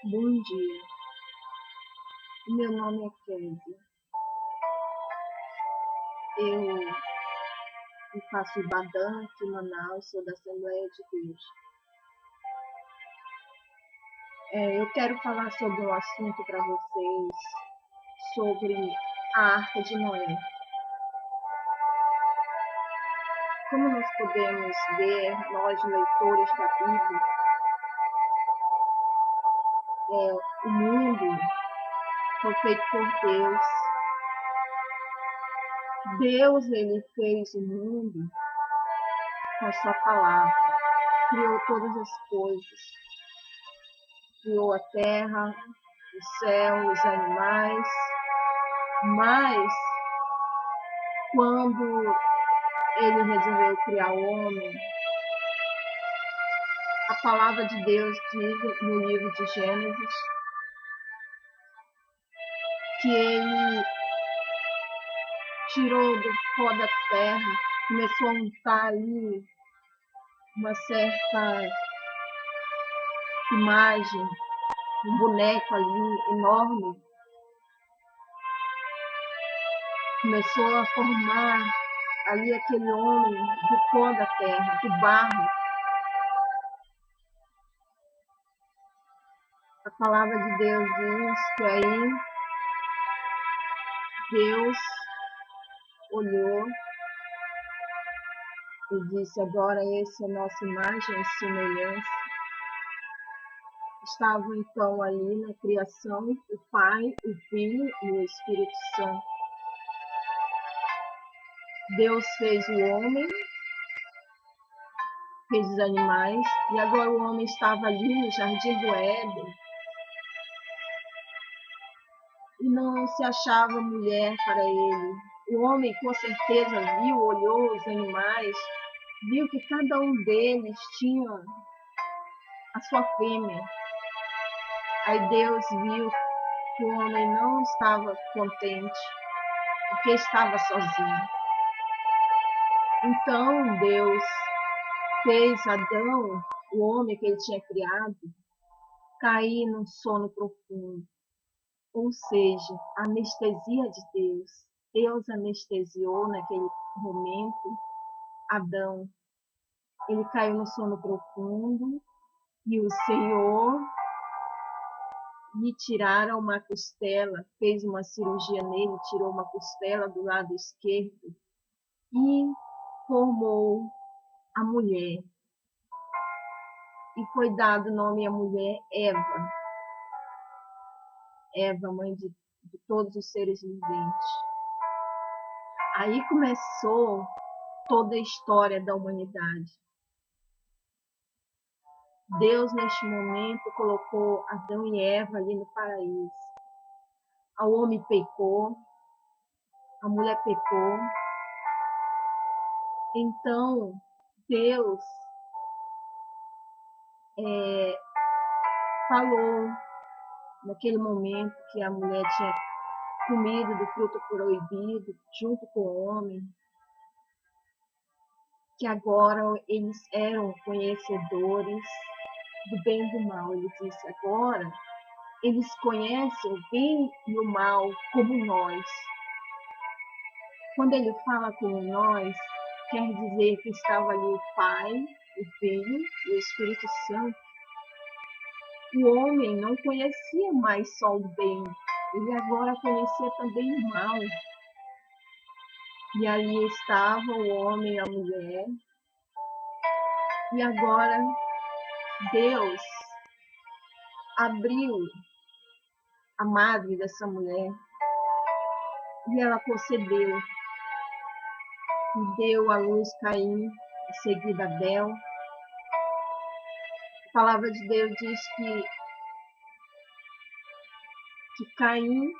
Bom dia, meu nome é Kézia. Eu faço Ibadã aqui em Manaus, sou da Assembleia de Deus. Eu quero falar sobre um assunto para vocês, sobre a Arca de Noé. Como nós podemos ver, nós leitores da Bíblia, o mundo foi feito por Deus. Deus, ele fez o mundo com a sua palavra, criou todas as coisas, criou a terra, o céu, os animais, mas quando ele resolveu criar o homem, a palavra de Deus diz no livro de Gênesis que ele tirou do pó da terra, começou a untar ali uma certa imagem, um boneco ali enorme, começou a formar ali aquele homem do pó da terra, do barro. A palavra de Deus diz que aí Deus olhou e disse: agora essa é a nossa imagem e semelhança. Estavam então ali na criação o Pai, o Filho e o Espírito Santo. Deus fez o homem, fez os animais, e agora o homem estava ali no Jardim do Éden e não se achava mulher para ele. O homem com certeza viu, olhou os animais, viu que cada um deles tinha a sua fêmea. Aí Deus viu que o homem não estava contente, porque estava sozinho. Então Deus fez Adão, o homem que ele tinha criado, cair num sono profundo. Ou seja, a anestesia de Deus. Deus anestesiou naquele momento Adão. Ele caiu no sono profundo e o Senhor lhe tiraram uma costela, fez uma cirurgia nele, tirou uma costela do lado esquerdo e formou a mulher. E foi dado o nome à mulher Eva. Eva, mãe de todos os seres viventes. Aí começou toda a história da humanidade. Deus, neste momento, colocou Adão e Eva ali no paraíso. O homem pecou, a mulher pecou. Então, Deus falou naquele momento que a mulher tinha comido do fruto proibido, junto com o homem, que agora eles eram conhecedores do bem e do mal. Ele disse: agora eles conhecem o bem e o mal como nós. Quando ele fala como nós, quer dizer que estava ali o Pai, o Filho e o Espírito Santo. O homem não conhecia mais só o bem, ele agora conhecia também o mal. E ali estava o homem e a mulher. E agora Deus abriu a madre dessa mulher e ela concebeu e deu à luz Caim, em seguida Abel. A palavra de Deus diz que Caim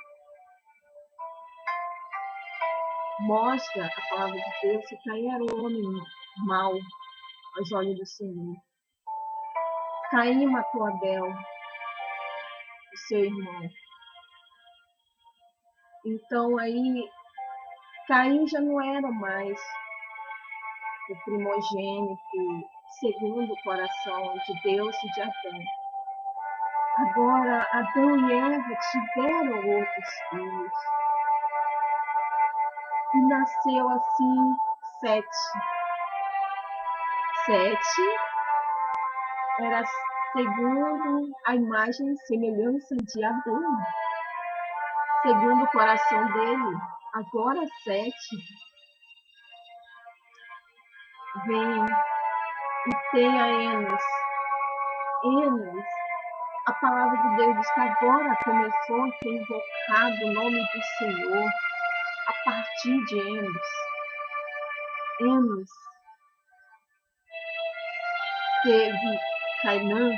mostra, a palavra de Deus, que Caim era um homem mau aos olhos do Senhor. Caim matou Abel, o seu irmão. Então aí Caim já não era mais o primogênito segundo o coração de Deus e de Adão. Agora, Adão e Eva tiveram outros filhos. E nasceu assim Sete. Sete era segundo a imagem e semelhança de Adão, segundo o coração dele. Agora Sete vem e tem a Enos. Enos, a palavra de Deus diz que agora começou a ser invocado o nome do Senhor a partir de Enos. Enos teve Cainã.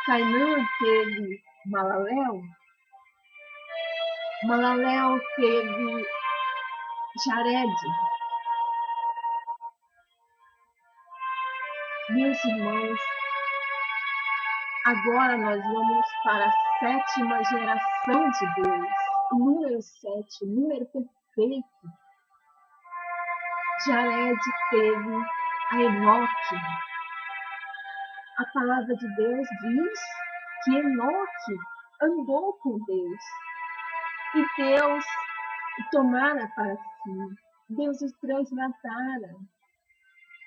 Cainã teve Malaléu. Malaléu teve Jared. Meus irmãos, agora nós vamos para a sétima geração de Deus. O número 7, o número perfeito. Jared teve a Enoque. A palavra de Deus diz que Enoque andou com Deus. E Deus o tomara para si. Deus os translatara.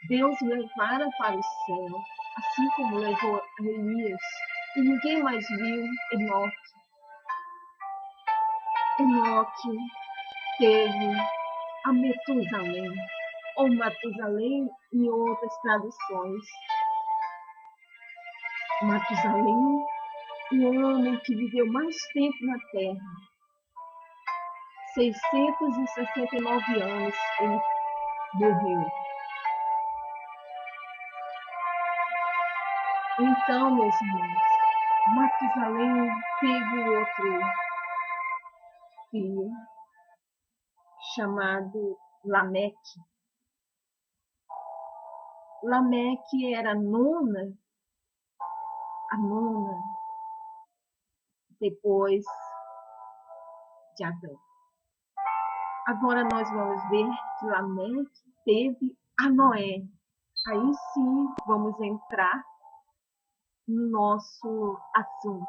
Deus o levara para o céu, assim como levou a Elias. E ninguém mais viu Enoque. Enoque teve a Metusalém, ou Matusalém em outras traduções. Matusalém, o homem que viveu mais tempo na terra. 669 anos ele morreu. Então, meus irmãos, Matusalém teve outro filho chamado Lameque. Lameque era a nona depois de Adão. Agora nós vamos ver que Lameque teve a Noé. Aí sim vamos entrar no nosso assunto.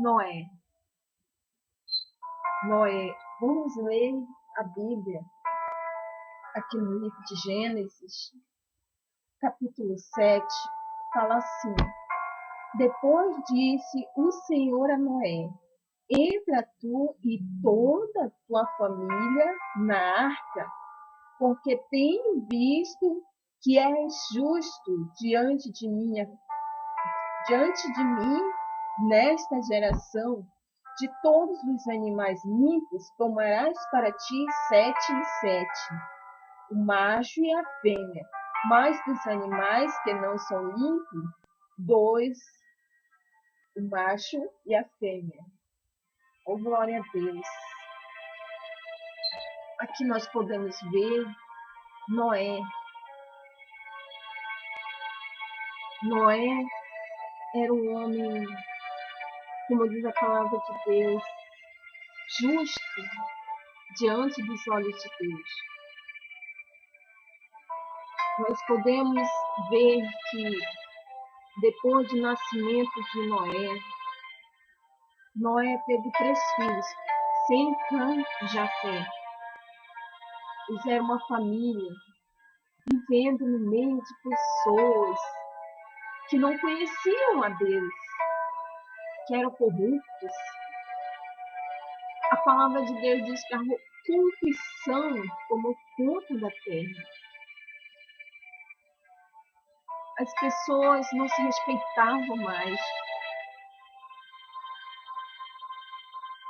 Noé. Noé. Vamos ler a Bíblia aqui no livro de Gênesis, capítulo 7, fala assim: Depois disse o Senhor a Noé: Entra tu e toda a tua família na arca, porque tenho visto que és justo diante de mim nesta geração. De todos os animais limpos tomarás para ti 7 e 7, o macho e a fêmea, mas dos animais que não são limpos, 2, o macho e a fêmea. Oh, glória a Deus! Aqui nós podemos ver Noé. Noé era um homem, como diz a palavra de Deus, justo diante dos olhos de Deus. Nós podemos ver que depois do nascimento de Noé, Noé teve 3 filhos, Sem, Cã e Jafé. Eles eram uma família vivendo no meio de pessoas que não conheciam a Deus, que eram corruptos. A palavra de Deus diz que a corrupção tomou conta da terra. As pessoas não se respeitavam mais.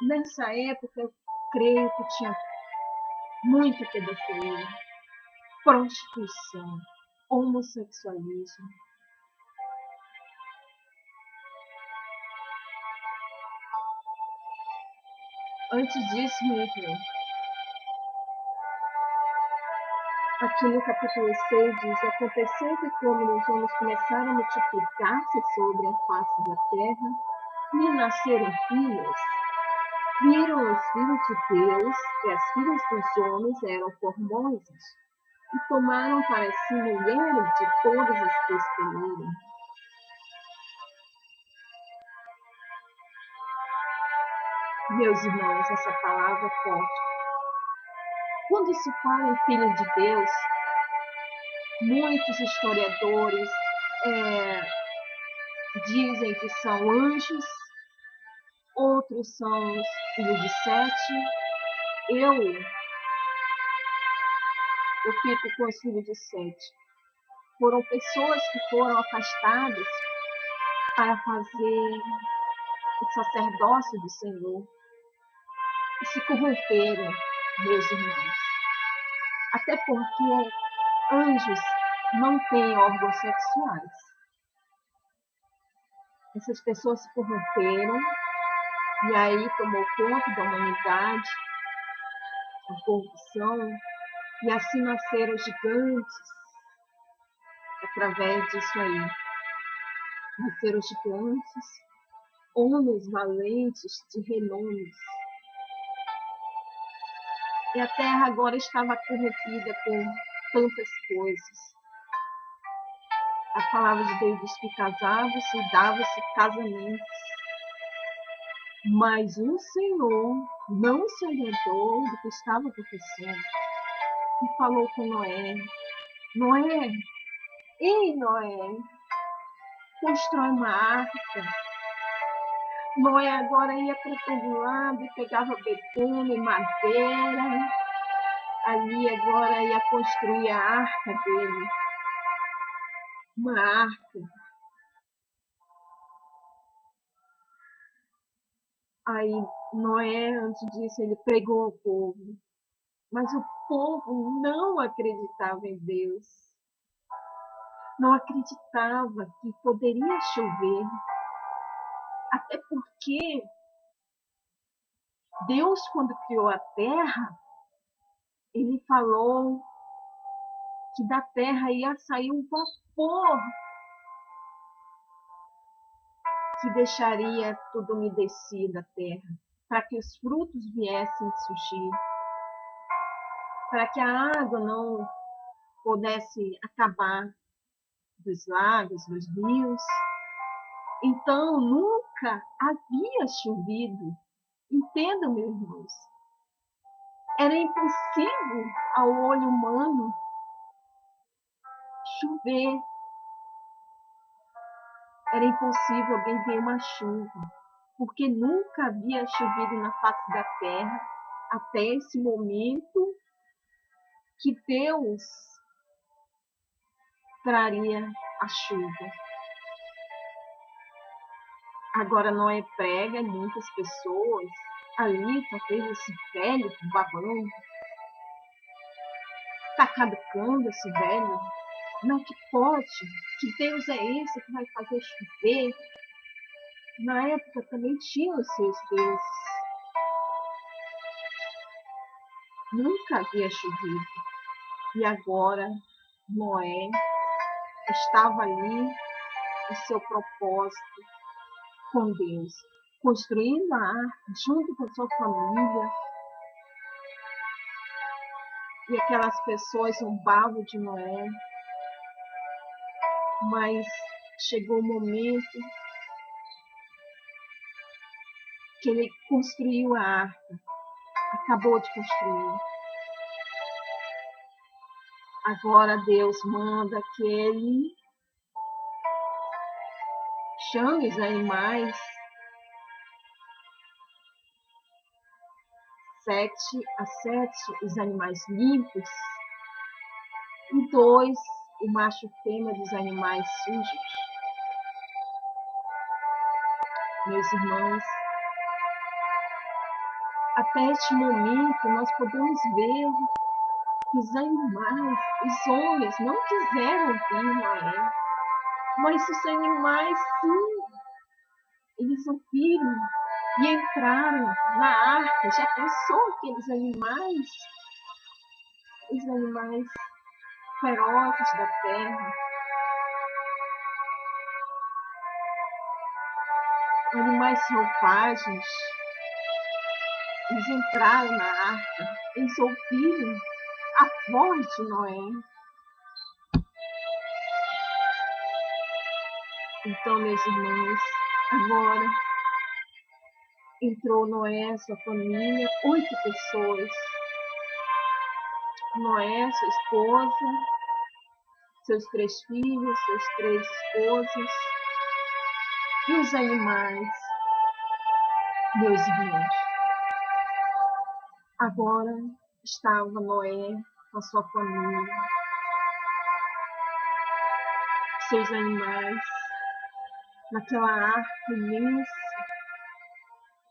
Nessa época, eu creio que tinha muita pedofilia, prostituição, homossexualismo. Antes disso, meu irmão, aqui no capítulo 6 diz: Aconteceu que como os homens começaram a multiplicar-se sobre a face da terra, e nasceram filhos, viram os filhos de Deus que as filhas dos homens eram formosas, e tomaram para si mulheres de todas as que escolheram. Meus irmãos, essa palavra é forte. Quando se fala em Filho de Deus, muitos historiadores dizem que são anjos, outros são os filhos de Sete. Eu fico com os filhos de Sete. Foram pessoas que foram afastadas para fazer o sacerdócio do Senhor e se corromperam, meus irmãos. Até porque anjos não têm órgãos sexuais. Essas pessoas se corromperam e aí tomou conta da humanidade, a corrupção, e assim nasceram gigantes através disso aí. Nasceram gigantes, homens valentes de renome. E a terra agora estava corrompida com tantas coisas. A palavra de Deus diz que casava-se e dava-se casamentos. Mas o Senhor não se agradou do que estava acontecendo e falou com Noé: Noé, ei Noé, constrói uma arca. Noé agora ia para todo lado e pegava betume, madeira. Ali agora ia construir a arca dele. Uma arca. Aí Noé, antes disso, ele pregou ao povo. Mas o povo não acreditava em Deus. Não acreditava que poderia chover. Até porque Deus, quando criou a terra, ele falou que da terra ia sair um vapor que deixaria tudo umedecido a terra, para que os frutos viessem surgir, para que a água não pudesse acabar dos lagos, dos rios. Então, nunca havia chovido. Entendam, meus irmãos. Era impossível ao olho humano chover. Era impossível alguém ver uma chuva, porque nunca havia chovido na face da terra até esse momento que Deus traria a chuva. Agora Noé prega muitas pessoas ali, talvez esse velho babão, está caducando esse velho. Não, que pode? Que Deus é esse que vai fazer chover? Na época também tinha os seus deuses. Nunca havia chovido. E agora Noé estava ali em seu propósito com Deus, construindo a arca junto com sua família. E aquelas pessoas zombavam de Noé. Mas chegou o momento que ele construiu a arca. Acabou de construir. Agora Deus manda que ele chame os animais, 7 a 7, os animais limpos, e 2, o macho e fêmea dos animais sujos. Meus irmãos, até este momento nós podemos ver que os animais, os homens, não quiseram vir Noé, mas os animais, sim, eles ouviram e entraram na arca. Já pensou aqueles animais? Os animais ferozes da terra, animais selvagens, eles entraram na arca, eles ouviram a voz de Noé. Então, meus irmãos, agora Entrou Noé, sua família, 8 pessoas. Noé, sua esposa, seus 3 filhos, suas 3 esposas e os animais, meus irmãos. Agora estava Noé com a sua família, seus animais, naquela arca imensa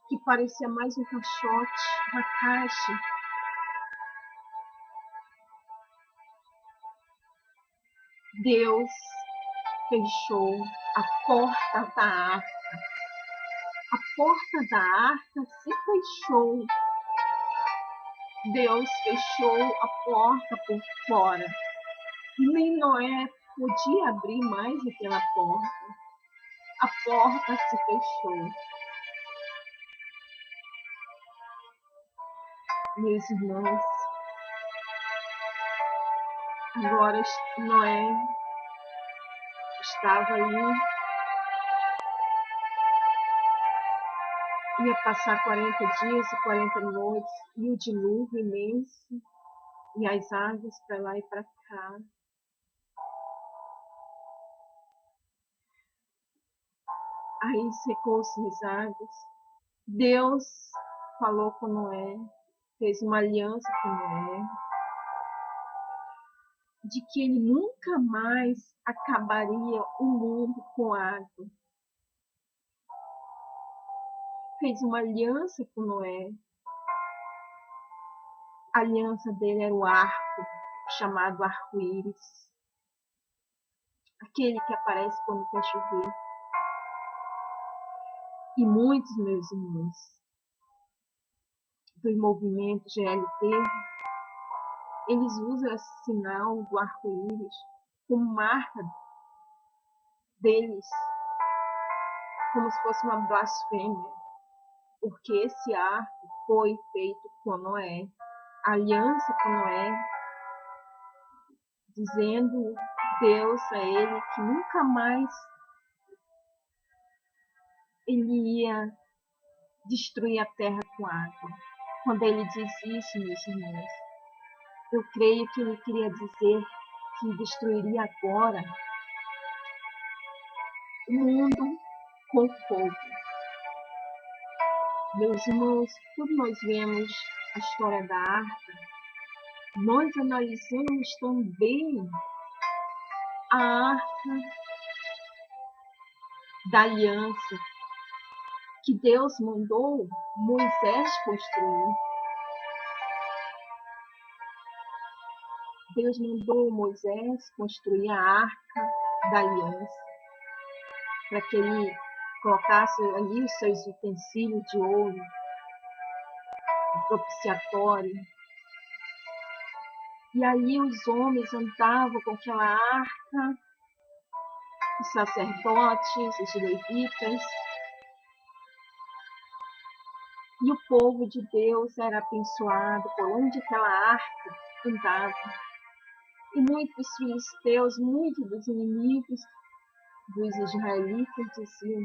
que parecia mais um caixote, uma caixa. Deus fechou a porta da arca. A porta da arca se fechou. Deus fechou a porta por fora. Nem Noé podia abrir mais aquela porta. A porta se fechou. Meus irmãos, agora Noé estava ali, ia passar 40 dias e 40 noites, e o dilúvio imenso, e as águas para lá e para cá. Aí secou-se as águas. Deus falou com Noé, fez uma aliança com Noé, de que ele nunca mais acabaria o mundo com água. Fez uma aliança com Noé. A aliança dele era o arco, chamado arco-íris. Aquele que aparece quando quer chover. E muitos, meus irmãos, do movimento GLT, eles usam esse sinal do arco-íris como marca deles, como se fosse uma blasfêmia, porque esse arco foi feito com Noé, a aliança com Noé, dizendo Deus a ele que nunca mais ele ia destruir a terra com água. Quando ele diz isso, meus irmãos, eu creio que ele queria dizer que destruiria agora o mundo com fogo. Meus irmãos, quando nós vemos a história da arca, nós analisamos também a arca da aliança que Deus mandou Moisés construir. Deus mandou Moisés construir a arca da aliança, para que ele colocasse ali os seus utensílios de ouro, o propiciatório. E ali os homens andavam com aquela arca, os sacerdotes, os levitas, e o povo de Deus era abençoado por onde aquela arca andava. E muitos filisteus, muitos dos inimigos dos israelitas diziam: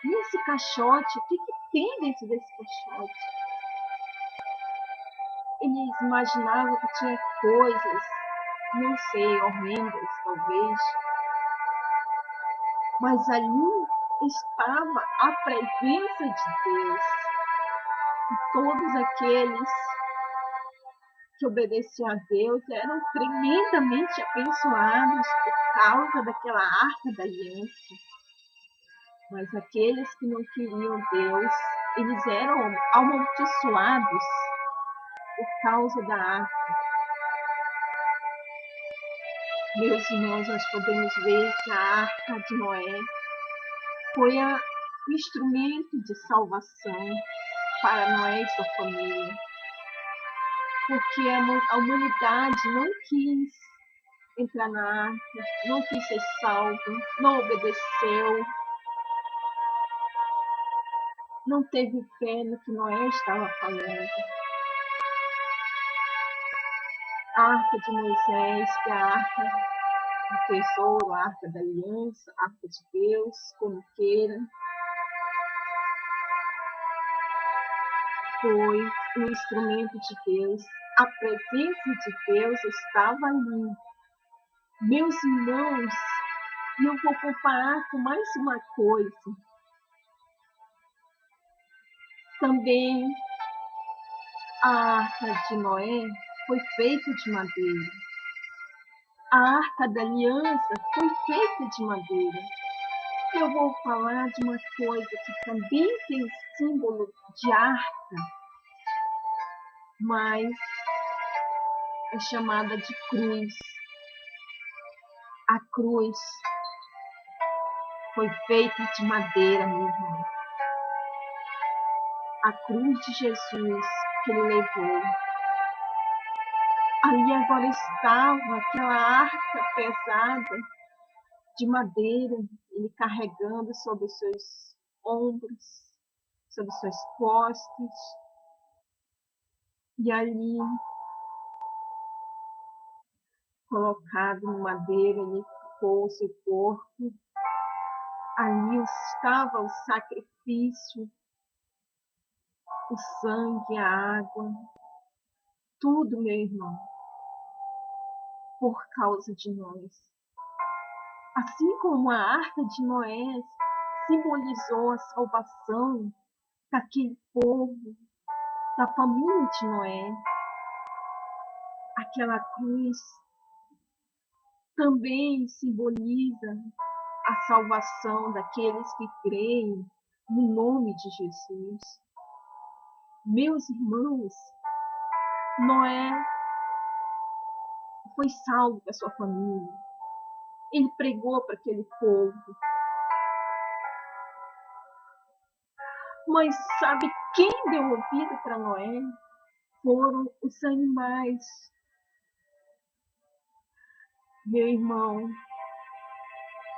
e esse caixote, o que tem dentro desse caixote? Eles imaginavam que tinha coisas, não sei, horrendas talvez, mas ali estava a presença de Deus. E todos aqueles que obedeciam a Deus eram tremendamente abençoados por causa daquela arca da aliança. Mas aqueles que não queriam Deus, eles eram amaldiçoados por causa da arca. Meus irmãos, nós podemos ver que a arca de Noé foi o instrumento de salvação para Noé e sua família. Porque a humanidade não quis entrar na arca, não quis ser salvo, não obedeceu, não teve fé no que Noé estava falando. A arca de Moisés, que é a arca do tesouro, a arca da aliança, a arca de Deus, como queira. foi um instrumento de Deus. A presença de Deus estava ali. Meus irmãos, e eu vou comparar com mais uma coisa. Também a Arca de Noé foi feita de madeira. A Arca da Aliança foi feita de madeira. Eu vou falar de uma coisa que também tem o símbolo de arca, mas é chamada de cruz. A cruz foi feita de madeira, meu irmão. A cruz de Jesus que ele levou. Ali agora estava aquela arca pesada de madeira, ele carregando sobre os seus ombros, sobre os seus costas. E ali, colocado no madeira, ele ficou o seu corpo. Ali estava o sacrifício, o sangue, a água, tudo, meu irmão, por causa de nós. Assim como a Arca de Noé simbolizou a salvação daquele povo, da família de Noé, aquela cruz também simboliza a salvação daqueles que creem no nome de Jesus. Meus irmãos, Noé foi salvo da sua família. Ele pregou para aquele povo. Mas sabe quem deu ouvido para Noé? Foram os animais. Meu irmão,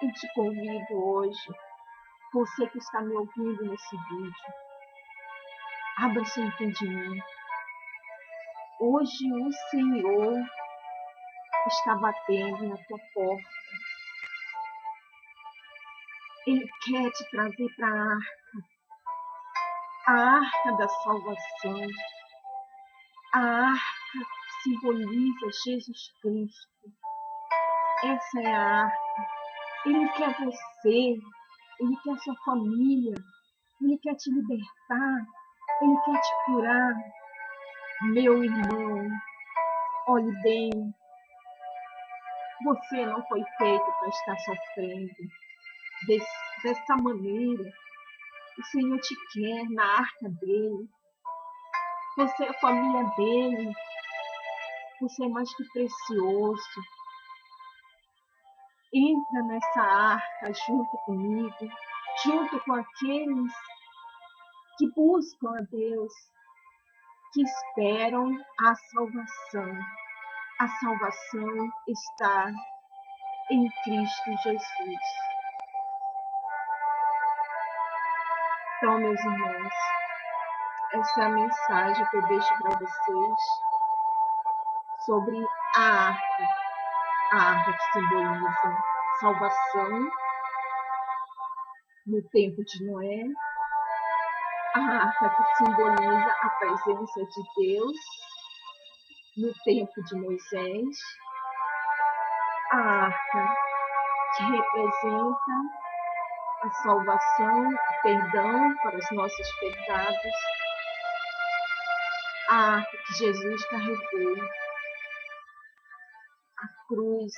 eu te convido hoje, você que está me ouvindo nesse vídeo, abra seu entendimento. Hoje o Senhor está batendo na tua porta. Ele quer te trazer para a arca da salvação, a arca que simboliza Jesus Cristo. Essa é a arca. Ele quer você, ele quer sua família, ele quer te libertar, ele quer te curar. Meu irmão, olhe bem, você não foi feito para estar sofrendo dessa maneira. O Senhor te quer na arca dele. Você é a família dele. Você é mais que precioso. Entra nessa arca junto comigo, junto com aqueles que buscam a Deus, que esperam a salvação. A salvação está em Cristo Jesus. Então, meus irmãos, essa é a mensagem que eu deixo para vocês sobre a arca que simboliza salvação no tempo de Noé, a arca que simboliza a presença de Deus no tempo de Moisés, a arca que representa a salvação, o perdão para os nossos pecados, a arca que Jesus carregou, a cruz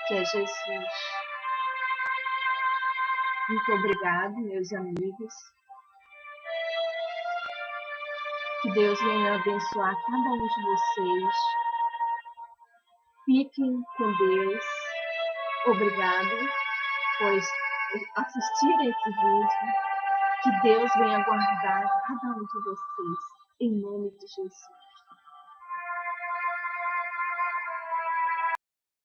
que é Jesus. Muito obrigado, meus amigos. Que Deus venha abençoar cada um de vocês. Fiquem com Deus. Obrigado por assistir esse vídeo. Que Deus venha guardar cada um de vocês. Em nome de Jesus.